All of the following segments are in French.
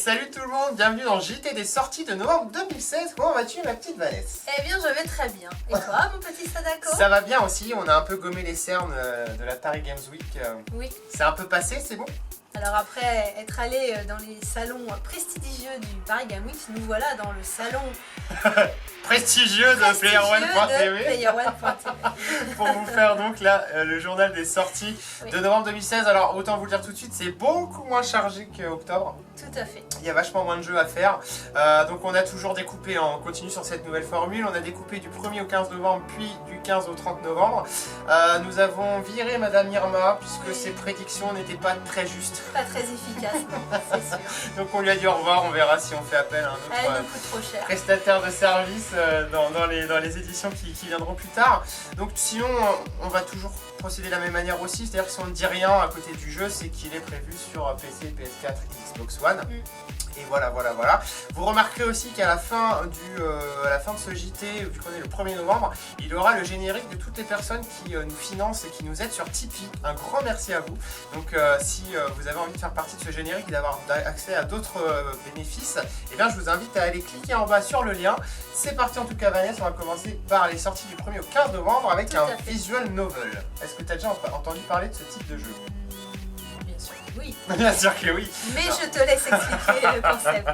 salut tout le monde, bienvenue dans JT des sorties de novembre 2016. Comment vas-tu ma petite Vanessa? Eh bien je vais très bien. Et toi mon petit Sadako? Ça va bien aussi, on a un peu gommé les cernes de la Paris Games Week. Oui. C'est un peu passé, c'est bon? Alors après être allé dans les salons prestigieux du Paris Games Week, nous voilà dans le salon prestigieux de PlayerOne.tv pour vous faire donc là le journal des sorties de novembre 2016. Alors autant vous le dire tout de suite, c'est beaucoup moins chargé qu'octobre. Tout à fait. Il y a vachement moins de jeux à faire. Donc on a toujours découpé, on continue sur cette nouvelle formule. On a découpé du 1er au 15 novembre, puis du 15 au 30 novembre. Nous avons viré Madame Irma puisque ses prédictions n'étaient pas très justes. Pas très efficace, c'est sûr. Donc on lui a dit au revoir, on verra si on fait appel à un Elle autre nous coûte trop cher. prestataire de service dans les éditions qui viendront plus tard. Donc sinon on va toujours procéder de la même manière aussi, c'est-à-dire que si on ne dit rien à côté du jeu, c'est qu'il est prévu sur PC, PS4 et Xbox One. Et voilà. Vous remarquerez aussi qu'à la fin de ce JT, vu qu'on est le 1er novembre, il y aura le générique de toutes les personnes qui nous financent et qui nous aident sur Tipeee. Un grand merci à vous. Donc si vous avez envie de faire partie de ce générique et d'avoir accès à d'autres bénéfices, eh bien je vous invite à aller cliquer en bas sur le lien. C'est parti en tout cas Vanessa, on va commencer par les sorties du 1er au 15 novembre avec un visual novel. Est-ce que tu as déjà entendu parler de ce type de jeu? Bien sûr que oui. Bien sûr que oui. Mais je te laisse expliquer le concept.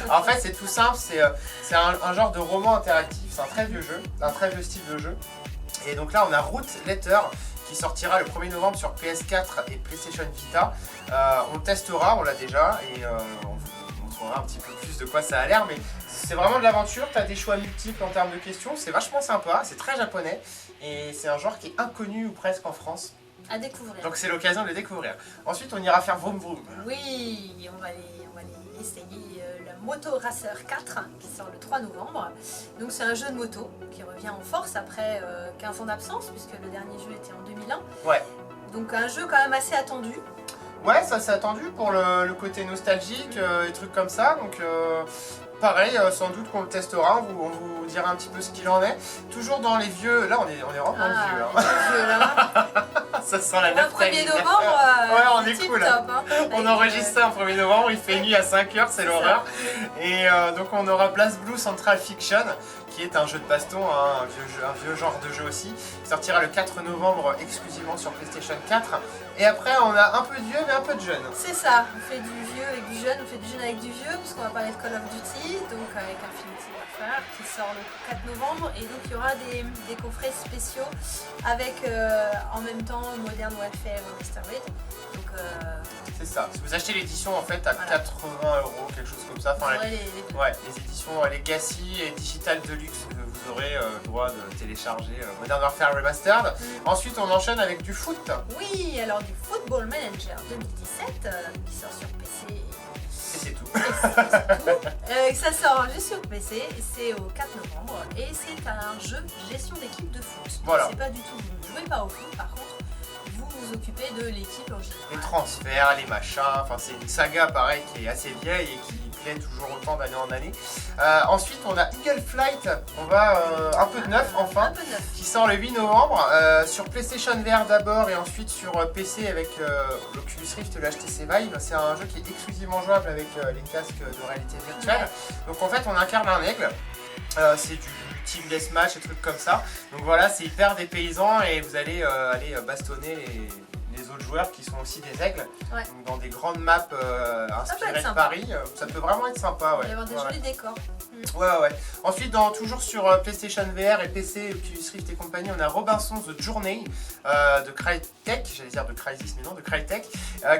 En fait c'est tout simple, c'est un genre de roman interactif, c'est un très vieux jeu, un très vieux style de jeu. Et donc là on a Root Letter qui sortira le 1er novembre sur PS4 et PlayStation Vita. On le testera, on l'a déjà, et on vous montrera un petit peu plus de quoi ça a l'air, mais c'est vraiment de l'aventure, tu as des choix multiples en termes de questions, c'est vachement sympa, c'est très japonais, et c'est un genre qui est inconnu ou presque en France. À découvrir. Donc c'est l'occasion de le découvrir. Ensuite on ira faire Vroom Vroom. Oui, on va aller essayer la Moto Racer 4 qui sort le 3 novembre. Donc c'est un jeu de moto qui revient en force après 15 ans d'absence puisque le dernier jeu était en 2001. Ouais. Donc un jeu quand même assez attendu. Ouais, ça c'est attendu pour le côté nostalgique et trucs comme ça. Donc pareil, sans doute qu'on le testera, on vous dira un petit peu ce qu'il en est. Toujours dans les vieux, là on est vraiment dans le vieux. Hein. Vieux, là. Ça sent la Le 1er novembre, ouais, on est cool. Top, hein, on enregistre ça en 1er novembre, il fait nuit à 5h, c'est l'horreur. Et donc on aura Blast Blue Central Fiction, qui est un jeu de baston, hein, un vieux genre de jeu aussi, qui sortira le 4 novembre exclusivement sur PlayStation 4. Et après on a un peu de vieux mais un peu de jeune. C'est ça, on fait du vieux avec du jeune, on fait du jeune avec du vieux, puisqu'on va parler de Call of Duty, donc avec Infinity Warfare qui sort le 4 novembre, et donc il y aura des coffrets spéciaux avec en même temps Modern Warfare Remastered. Donc c'est ça, si vous achetez l'édition en fait à 80 €, quelque chose comme ça. Enfin, les éditions Legacy et Digital Deluxe, vous aurez le droit de télécharger Modern Warfare Remastered. Ensuite on enchaîne avec du foot. Oui, alors du Football Manager 2017 qui sort sur PC. Et c'est tout. Ça sort juste sur PC, c'est au 4 novembre et c'est un jeu de gestion d'équipe de foot. Voilà. C'est pas du tout, vous ne jouez pas au foot, par contre vous vous occupez de l'équipe en général. Les transferts, les machins, enfin c'est une saga pareil qui est assez vieille et qui plaît toujours autant d'année en année. Ensuite on a Eagle Flight, on va un peu de neuf enfin, qui sort le 8 novembre sur PlayStation VR d'abord et ensuite sur PC avec l'Oculus Rift et le HTC Vive. C'est un jeu qui est exclusivement jouable avec les casques de réalité virtuelle. Donc en fait on incarne un aigle, c'est du team deathmatch et trucs comme ça. Donc voilà, c'est hyper dépaysant et vous allez aller bastonner les autres joueurs qui sont aussi des aigles. Ouais. Donc dans des grandes maps inspirées de Paris, ça peut vraiment être sympa. Il va y avoir des jolis décors. Ouais. Ensuite, toujours sur PlayStation VR et PC, Oculus Rift et compagnie, on a Robinson's Journey de Crytek, j'allais dire de Crysis, mais non, de Crytek,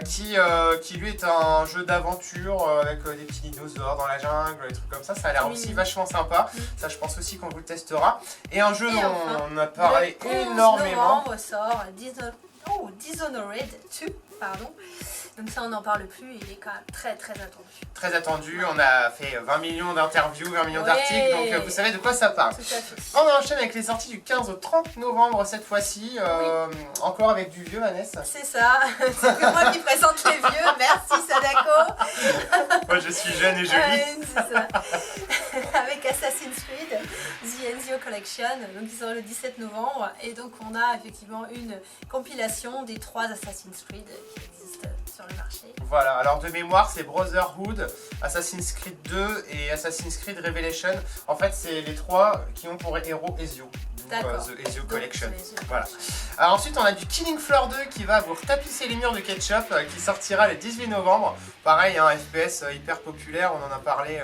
qui lui est un jeu d'aventure avec des petits dinosaures dans la jungle, des trucs comme ça. Ça a l'air aussi vachement sympa. Ça, je pense aussi qu'on vous le testera. Et un jeu dont on a parlé énormément. Le 11 novembre sort Dishonored 2, pardon. Donc ça on n'en parle plus, il est quand même très attendu. Très attendu, on a fait 20 millions d'interviews, 20 millions d'articles, donc vous savez de quoi ça parle. Tout à fait. On enchaîne avec les sorties du 15 au 30 novembre cette fois-ci, encore avec du vieux Vanessa. C'est ça, c'est que moi qui présente les vieux, merci Sadako. Moi je suis jeune et jolie. C'est ça. Avec Assassin's Creed, The Ezio Collection, donc qui sort le 17 novembre, et donc on a effectivement une compilation des 3 Assassin's Creed qui existent sur le marché. Voilà, alors de mémoire c'est Brotherhood, Assassin's Creed 2 et Assassin's Creed Revelation. En fait, c'est les 3 qui ont pour héros Ezio. The Ezio Collection. Voilà. Alors ensuite on a du Killing Floor 2 qui va vous retapisser les murs de ketchup qui sortira le 18 novembre. Pareil, un FPS hyper populaire, on en a parlé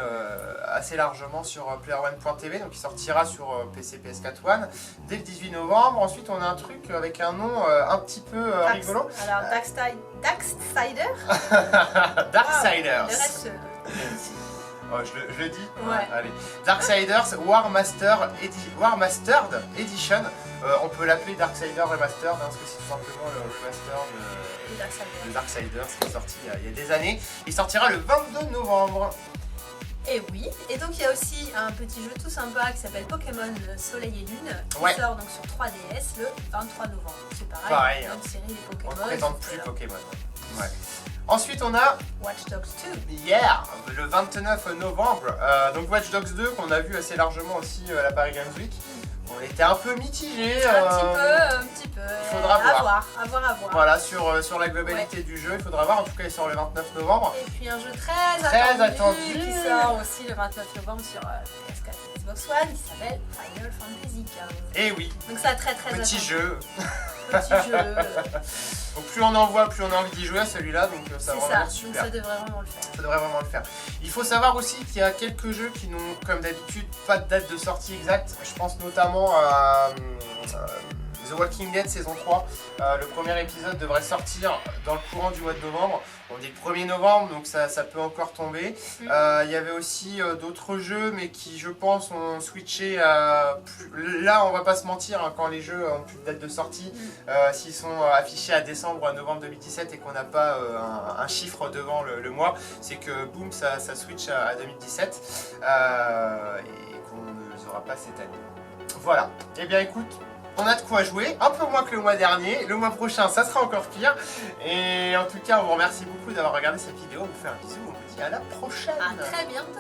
assez largement sur playerone.tv, donc il sortira sur PC, PS4 One dès le 18 novembre. Ensuite on a un truc avec un nom un petit peu rigolo. Alors Darksiders. Darksiders. Le reste, Oh, je le dis. Ouais. Allez. Darksiders War Mastered Edition. On peut l'appeler Darksiders Remastered parce que c'est tout simplement le remaster de Darksiders qui est sorti il y a des années. Il sortira le 22 novembre. Et oui, et donc il y a aussi un petit jeu tout sympa qui s'appelle Pokémon Soleil et Lune qui Ouais. sort donc sur 3DS le 23 novembre. C'est Pareil, même série des Pokémon. On ne présente plus voilà. Pokémon. Ouais. Ensuite on a Watch Dogs 2. hier, le 29 novembre, donc Watch Dogs 2 qu'on a vu assez largement aussi à la Paris Games Week. On était un peu mitigés. Un petit peu. Il faudra voir. À voir. Voilà, sur la globalité du jeu, il faudra voir. En tout cas, il sort le 29 novembre. Et puis un jeu très attendu qui sort aussi le 29 novembre sur PS4 et Xbox One qui s'appelle Final Fantasy XV. Et oui, Donc ça très petit attendu. jeu. Petit jeu. Donc plus on en voit, plus on a envie d'y jouer à celui-là. Donc ça va C'est vraiment ça, être donc super. ça devrait vraiment le faire. Ça devrait vraiment le faire. Il faut savoir aussi qu'il y a quelques jeux qui n'ont, comme d'habitude, pas de date de sortie exacte. Je pense notamment à The Walking Dead saison 3. Le premier épisode devrait sortir dans le courant du mois de novembre. On dit le 1er novembre, donc ça peut encore tomber. Il y avait aussi d'autres jeux, mais qui, je pense, ont switché à... Là, on va pas se mentir, hein, quand les jeux ont plus de date de sortie, s'ils sont affichés à décembre, novembre 2017 et qu'on n'a pas un chiffre devant le mois, c'est que boum, ça switch à 2017 et qu'on ne les aura pas cette année. Voilà. Eh bien, écoute, on a de quoi jouer, un peu moins que le mois dernier. Le mois prochain, ça sera encore pire. Et en tout cas, on vous remercie beaucoup d'avoir regardé cette vidéo. On vous fait un bisou, on vous dit à la prochaine. À très bientôt.